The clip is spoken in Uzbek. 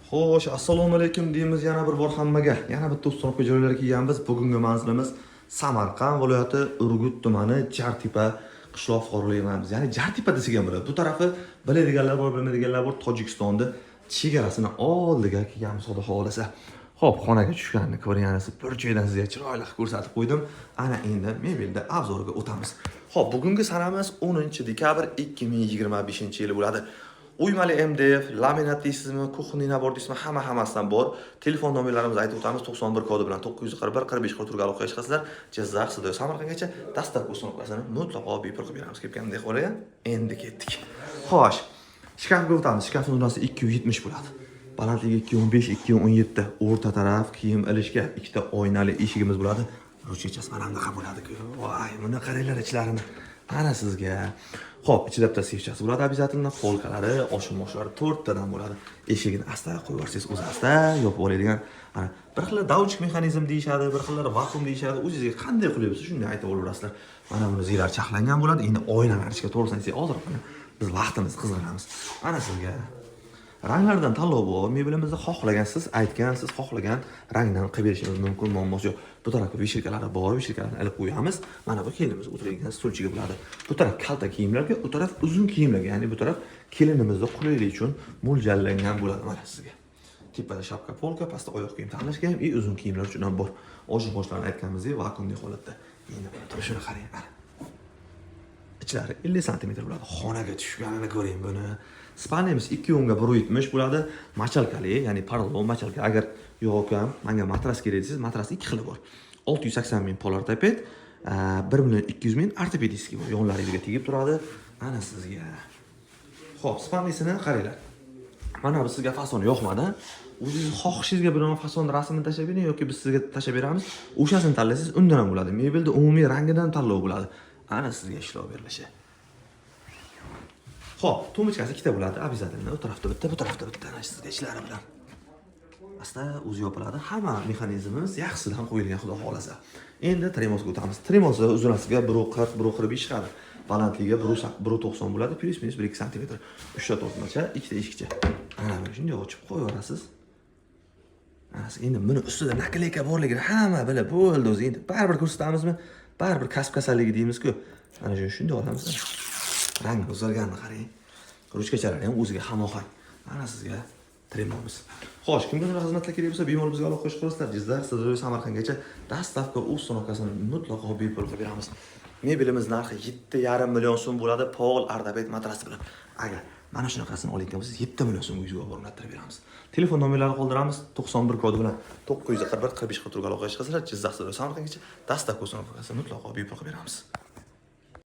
Xo'sh, assalomu alaykum deymiz yana bir bor hammaga. Yana bitta ustonoqqa joylarga kelganmiz. Bugungi manzilimiz Samarqand viloyati Urgut tumani Jartepa qishloq fuqarolik emas. Ya'ni Jartepa desak ham bo'ladi. Bu tarafi biladiganlar bor, bilmaydiganlar bor. Tojikistonda chegarasini oldiga kelganmiz, xudo xolasa. Xo'p, xonaga tushganini ko'ringansiz, bir joydan sizga chiroyli ko'rsatib qo'ydim. Ana endi mebelda obzorga o'tamiz. Xo'p, bugungi sanamiz 10-dekabr 2025-yil bo'ladi. Uymali MDF, laminat deysizmi, kuxni nabor deysizmi, hammasidan bor. Telefon nomerlarimizni aytib o'tamiz. 91 kodi bilan 941 45 43 ga aloqa qilishasizlar. Jizzax, Sidoy, Samarqandgacha dastlabki ustonoqasini mutlaqo bepul qilib beramiz. Kelgandek qo'laya. Endi ketdik. Xo'sh, shkafga o'tamiz. Shkafning o'rnasi 270 bo'ladi. Balandligi 215, 217. O'rta taraf kiyim ilishga ikkita oynali eshigimiz bo'ladi. Ruchkachasi mana bunaqa bo'ladi-ku. Voy, buni qaranglar ichlarini. Mana sizga. Xo'p, ichida bitta sefchasi bo'ladi, обязательно polkalari, oshim-moshlari 4 tadan bo'ladi. Eshigini asta qo'yib yuborsangiz, o'zi asta yopib oladigan. Mana bir xil davchik mexanizm deyshadi, bir xillar vakuum deyshadi. O'zingizga qanday qilyapsiz, shunday aytib olaverasizlar. Mana buni ziylar chaqlangan bo'ladi. Endi oynalar ichiga to'g'risini aytsak, hozir biz vaqtimiz qizg'anamiz. Mana sizga ranglardan tanlov bor. Mebelimizda xohlagan siz aytgan, siz xohlagan rangdan qilib berishimiz mumkin, muammosi yo'q. Bu tarafga vishilkalari bor, vishilkalarni ilib qo'yamiz. Mana bu kelinimiz o'tiradigan stulchiga bo'ladi. Bu taraf kalta kiyimlarga, bu taraf uzun kiyimlarga, ya'ni bu taraf kelinimizga qulaylik uchun mo'ljallangan bo'ladi mana sizga. Tepada shapka, polka, pastda oyoq kiyim tanlashga ham, uzun kiyimlar uchun ham bor. Oshim-boshlarni aytganimizdek, vakuumli holatda. Endi buni turishini qarang, mana. Ichlari 50 sm bo'ladi. Xonaga tushganini ko'ring buni. Spanemiz 2 o'nga 170 bo'ladi. Machalkali, ya'ni parallel machalka. Agar yo'q ham, menga matras kerak desangiz, matras 2 xili bor. 680 ming polar tapet, 1 200 ming ortopediskiy bor. Yonlariga tegib turadi. Mana sizga. Xo'p, spanisini qaranglar. Mana bu sizga fason yo'qmadi. O'zingiz xohishingizga biron fason rasmini tashlab bering yoki biz sizga tashlab beramiz. O'shasini tanlasangiz, undan ham bo'ladi. Mebelda umumiy rangidan tanlov bo'ladi. Ana sizga ishlov berilishi. Xo'p, tumichkasi ikkita bo'ladi, обязательно. Bu tarafda bitta, bu tarafda bitta, ana sizga ishlari bilan. Asta o'zi yopiladi. Hamma mexanizmimiz yaxshidan qo'yilgan, xudo xolasa. Endi tremosga o'tamiz. Tremosni uzunasiga 1.40, 1.45 chiqadi. Balandligi 1.90 bo'ladi, plus minus 1-2 sm. 3 ta tortmacha, ikkita eshikcha. Ana mana shunday ochib qo'yaverasiz. Ana endi buni ustida nakleyka borligini hamma bilib bo'ldi o'zi. Endi baribir ko'rsatamizmi? Baribir kasb kasalligi deymiz-ku. Mana shunday olamiz. Rang o'zgarganini qarang. Ruchkachalari ham o'ziga hamohang. Mana sizga tremomiz. Xo'sh, kimga bunaqa xizmatlar kerak bo'lsa, bemalol bizga aloqa qilasizlar. Jizzax, Sidoy, Samarqandgacha dastlabki ustonoqasini mutlaqo bepul qilib beramiz. Mebelimiz narxi 7,5 million so'm bo'ladi, Pol Ardabet matrasi bilan. Agar mana shunaqasini oladigan bo'lsangiz, 7 million so'mga yuzga o'rnattirib beramiz. Telefon nomerlarini qoldiramiz, 91 kodi bilan 941 45 43 ga aloqa qilasizlar. Jizzax, Sidoy, Samarqandgacha dastlabki ustonoqasini mutlaqo bepul qilib beramiz.